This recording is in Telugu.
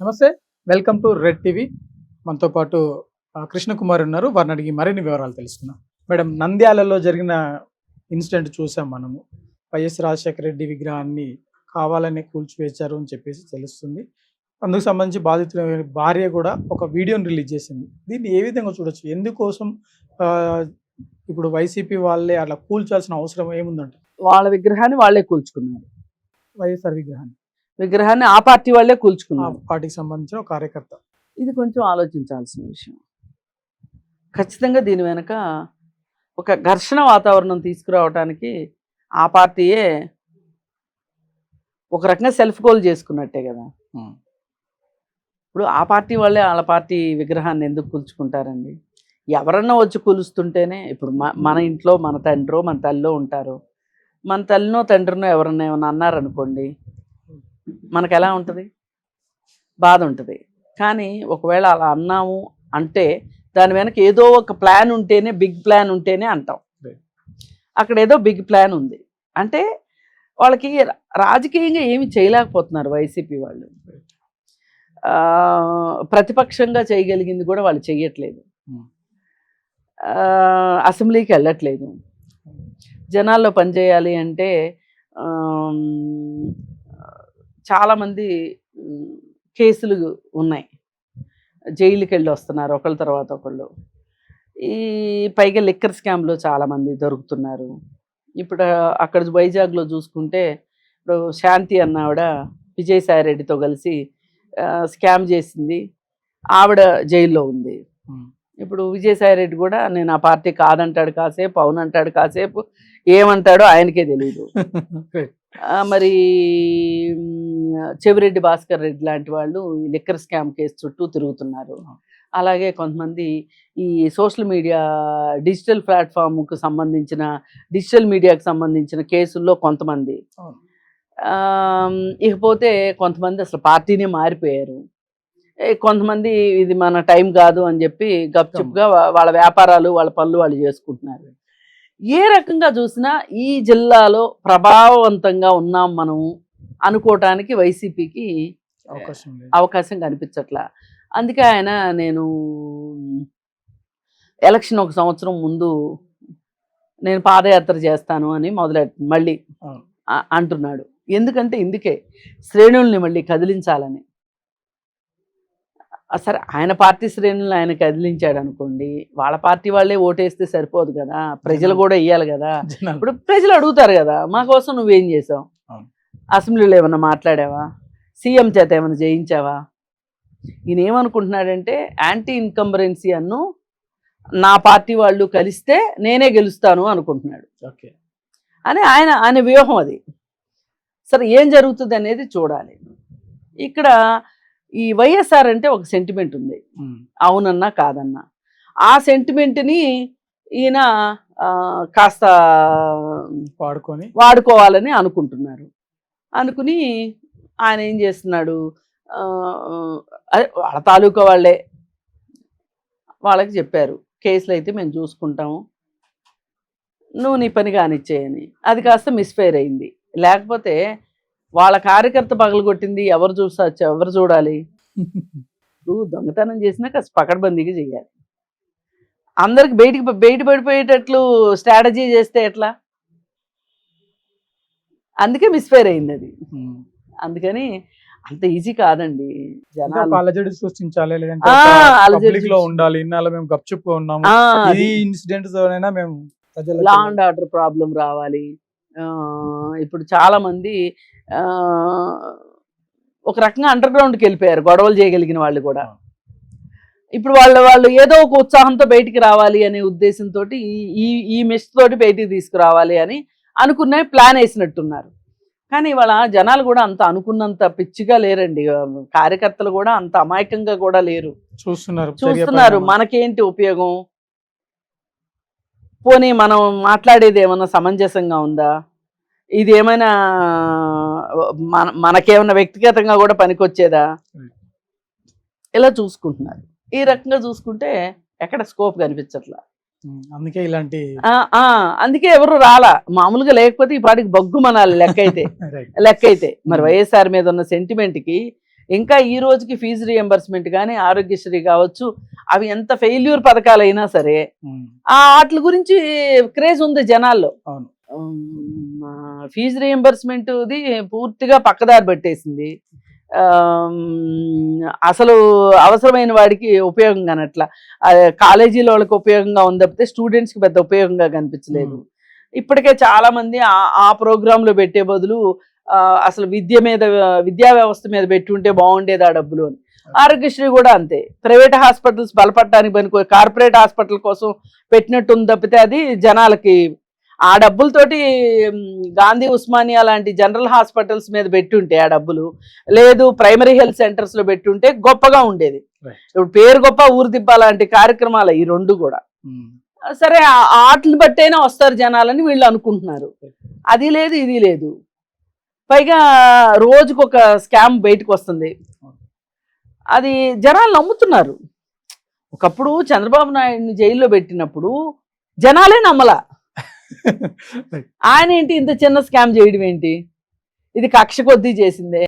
నమస్తే. Welcome to red TV. మనతో పాటు కృష్ణకుమార్ ఉన్నారు. వారిని అడిగి మరిన్ని వివరాలు తెలుసుకుందాం. మేడం, నంద్యాలలో జరిగిన ఇన్సిడెంట్ చూసాం మనము. వైఎస్ రాజశేఖర రెడ్డి విగ్రహాన్ని కావాలనే కూల్చివేశారు అని చెప్పేసి తెలుస్తుంది. అందుకు సంబంధించి బాధితుల భార్య కూడా ఒక వీడియోని రిలీజ్ చేసింది. దీన్ని ఏ విధంగా చూడొచ్చు? ఎందుకోసం ఇప్పుడు వైసీపీ వాళ్ళే అలా కూల్చాల్సిన అవసరం ఏముందంట? వాళ్ళ విగ్రహాన్ని వాళ్ళే కూల్చుకున్నారు. వైఎస్ఆర్ విగ్రహాన్ని ఆ పార్టీ వాళ్ళే ఆ కూల్చుకున్నారు. పార్టీకి సంబంధించిన ఒక కార్యకర్త. ఇది కొంచెం ఆలోచించాల్సిన విషయం. ఖచ్చితంగా దీని వెనక ఒక ఘర్షణ వాతావరణం తీసుకురావడానికి ఆ పార్టీయే ఒక రకంగా సెల్ఫ్ గోల్ చేసుకున్నట్టే కదా. ఇప్పుడు ఆ పార్టీ వాళ్ళే వాళ్ళ పార్టీ విగ్రహాన్ని ఎందుకు కూల్చుకుంటారండి? ఎవరన్నా వచ్చి కూలుస్తుంటేనే. ఇప్పుడు మన ఇంట్లో మన తండ్రో మన తల్లిలో ఉంటారు. మన తల్లినో తండ్రినో ఎవరన్నా ఏమన్నా అన్నారనుకోండి, మనకు ఎలా ఉంటుంది? బాధ ఉంటుంది. కానీ ఒకవేళ అలా అన్నాము అంటే దాని వెనక ఏదో ఒక ప్లాన్ ఉంటేనే, బిగ్ ప్లాన్ ఉంటేనే అంటాం. అక్కడ ఏదో బిగ్ ప్లాన్ ఉంది అంటే వాళ్ళకి రాజకీయంగా ఏమి చేయలేకపోతున్నారు వైసీపీ వాళ్ళు. ప్రతిపక్షంగా చేయగలిగింది కూడా వాళ్ళు చెయ్యట్లేదు. అసెంబ్లీకి వెళ్ళట్లేదు. జనాల్లో పనిచేయాలి అంటే చాలామంది కేసులు ఉన్నాయి, జైలుకి వెళ్ళి వస్తున్నారు ఒకళ్ళ తర్వాత ఒకళ్ళు. ఈ పైగా లిక్కర్ స్కామ్లో చాలామంది దొరుకుతున్నారు. ఇప్పుడు అక్కడ వైజాగ్లో చూసుకుంటే ఇప్పుడు శాంతి అన్న ఆవిడ విజయసాయి రెడ్డితో కలిసి స్కామ్ చేసింది. ఆవిడ జైల్లో ఉంది. ఇప్పుడు విజయసాయి రెడ్డి కూడా నేను ఆ పార్టీ కాదంటాడు కాసేపు, అవునంటాడు కాసేపు, ఏమంటాడో ఆయనకే తెలియదు. మరి చెవిరెడ్డి భాస్కర్ రెడ్డి లాంటి వాళ్ళు ఈ లిక్కర్ స్కామ్ కేసు చుట్టూ తిరుగుతున్నారు. అలాగే కొంతమంది ఈ సోషల్ మీడియా డిజిటల్ ప్లాట్ఫామ్కు సంబంధించిన డిజిటల్ మీడియాకు సంబంధించిన కేసుల్లో కొంతమంది, ఇకపోతే కొంతమంది అసలు పార్టీనే మారిపోయారు. కొంతమంది ఇది మన టైం కాదు అని చెప్పి గప్చుప్గా వాళ్ళ వ్యాపారాలు వాళ్ళ పనులు వాళ్ళు చేసుకుంటున్నారు. ఏ రకంగా చూసినా ఈ జిల్లాలో ప్రభావవంతంగా ఉన్నాం మనం అనుకోవటానికి వైసీపీకి అవకాశం కనిపించట్లా. అందుకే ఆయన నేను ఎలక్షన్ ఒక సంవత్సరం ముందు నేను పాదయాత్ర చేస్తాను అని మళ్ళీ అంటున్నాడు. ఎందుకంటే ఇందుకే శ్రేణుల్ని మళ్ళీ కదిలించాలని. సరే, ఆయన పార్టీ శ్రేణులను ఆయన కదిలించాడు అనుకోండి, వాళ్ళ పార్టీ వాళ్ళే ఓటేస్తే సరిపోదు కదా, ప్రజలు కూడా ఇయ్యాలి కదా. ఇప్పుడు ప్రజలు అడుగుతారు కదా, మా కోసం నువ్వేం చేసావు? అసెంబ్లీలో ఏమన్నా మాట్లాడావా? సీఎం చేత ఏమైనా చేయించావా? ఈయన ఏమనుకుంటున్నాడంటే యాంటీ ఇన్కంబరెన్సీ అన్ను నా పార్టీ వాళ్ళు కలిస్తే నేనే గెలుస్తాను అనుకుంటున్నాడు. అని ఆయన వ్యూహం అది. సరే, ఏం జరుగుతుంది అనేది చూడాలి. ఇక్కడ ఈ వైఎస్ఆర్ అంటే ఒక సెంటిమెంట్ ఉంది, అవునన్నా కాదన్నా. ఆ సెంటిమెంట్ని ఈయన కాస్త వాడుకోవాలని అనుకుంటున్నారు. అనుకుని ఆయన ఏం చేస్తున్నాడు, వాళ్ళ తాలూకా వాళ్ళే వాళ్ళకి చెప్పారు, కేసులు అయితే మేము చూసుకుంటాము, నువ్వు నీ పని కానిచ్చేయని. అది కాస్త మిస్ఫైర్ అయింది. లేకపోతే వాళ్ళ కార్యకర్త పగలగొట్టింది ఎవరు చూడాలి? నువ్వు దొంగతనం చేసినా కాస్త పకడ్బందీగా చెయ్యాలి. అందరికి బయట పడిపోయేటట్లు స్ట్రాటజీ చేస్తే ఎట్లా? అందుకే మిస్ఫైర్ అయింది అది. అందుకని అంత ఈజీ కాదండి. జనాలు అలజడి సృష్టించాలి, ఉండాలి. ఇన్నాళ్ళు మేము గప్చుప్గా ఉన్నాము, ఈ ఇన్సిడెంట్స్ మేము లా అండ్ ఆర్డర్ ప్రాబ్లం రావాలి. ఇప్పుడు చాలా మంది ఒక రకంగా అండర్ గ్రౌండ్కి వెళ్ళిపోయారు, గొడవలు చేయగలిగిన వాళ్ళు కూడా. ఇప్పుడు వాళ్ళు ఏదో ఒక ఉత్సాహంతో బయటికి రావాలి అనే ఉద్దేశంతో ఈ మెస్ తోటి బయటికి తీసుకురావాలి అని అనుకునే ప్లాన్ వేసినట్టున్నారు. కానీ వాళ్ళ జనాలు కూడా అంత అనుకున్నంత పిచ్చిగా లేరండి. కార్యకర్తలు కూడా అంత అమాయకంగా కూడా లేరు. చూస్తున్నారు మనకేంటి ఉపయోగం, పోనీ మనం మాట్లాడేది ఏమన్నా సమంజసంగా ఉందా, ఇది ఏమైనా మనకేమన్నా వ్యక్తిగతంగా కూడా పనికొచ్చేదా, ఇలా చూసుకుంటున్నారు. ఈ రకంగా చూసుకుంటే ఎక్కడ స్కోప్ కనిపించట్లా. అందుకే ఎవరు రాలా. మామూలుగా లేకపోతే ఈ పాటికి బగ్గు మనాలి లెక్క అయితే. మరి వైఎస్ఆర్ మీద ఉన్న సెంటిమెంట్కి ఇంకా ఈ రోజుకి ఫీజు రియంబర్స్మెంట్ కానీ ఆరోగ్యశ్రీ కావచ్చు, అవి ఎంత ఫెయిల్యూర్ పథకాలైనా సరే వాటి గురించి క్రేజ్ ఉంది జనాల్లో. అవును. ఫీజు రియంబర్స్మెంట్ది పూర్తిగా పక్కదారి పెట్టేసింది. అసలు అవసరమైన వాడికి ఉపయోగం కానట్లా, కాలేజీలో వాళ్ళకి ఉపయోగంగా ఉంది తప్పితే స్టూడెంట్స్కి పెద్ద ఉపయోగంగా కనిపించలేదు. ఇప్పటికే చాలా మంది ఆ ప్రోగ్రాంలో పెట్టే బదులు అసలు విద్యా వ్యవస్థ మీద పెట్టుంటే బాగుండేది ఆ డబ్బులు అని. ఆరోగ్యశ్రీ కూడా అంతే, ప్రైవేట్ హాస్పిటల్స్ బలపడటానికి పనికో కార్పొరేట్ హాస్పిటల్ కోసం పెట్టినట్టుంది తప్పితే అది జనాలకి ఆ డబ్బులతోటి గాంధీ ఉస్మానియా లాంటి జనరల్ హాస్పిటల్స్ మీద పెట్టుంటే ఆ డబ్బులు, లేదు ప్రైమరీ హెల్త్ సెంటర్స్ లో పెట్టుంటే గొప్పగా ఉండేది. ఇప్పుడు పేరు గొప్ప ఊరు దిబ్బ లాంటి కార్యక్రమాలు ఈ రెండు కూడా. సరే ఆటలు బట్టైనా వస్తారు జనాలని వీళ్ళు అనుకుంటున్నారు. అది లేదు ఇది లేదు. పైగా రోజుకొక స్కామ్ బయటకు వస్తుంది, అది జనాలు నమ్ముతున్నారు. ఒకప్పుడు చంద్రబాబు నాయుడిని జైల్లో పెట్టినప్పుడు జనాలే నమ్మలా. ఆయన ఏంటి ఇంత చిన్న స్కామ్ చేయడం ఏంటి, ఇది కక్ష కొద్దీ చేసిందే,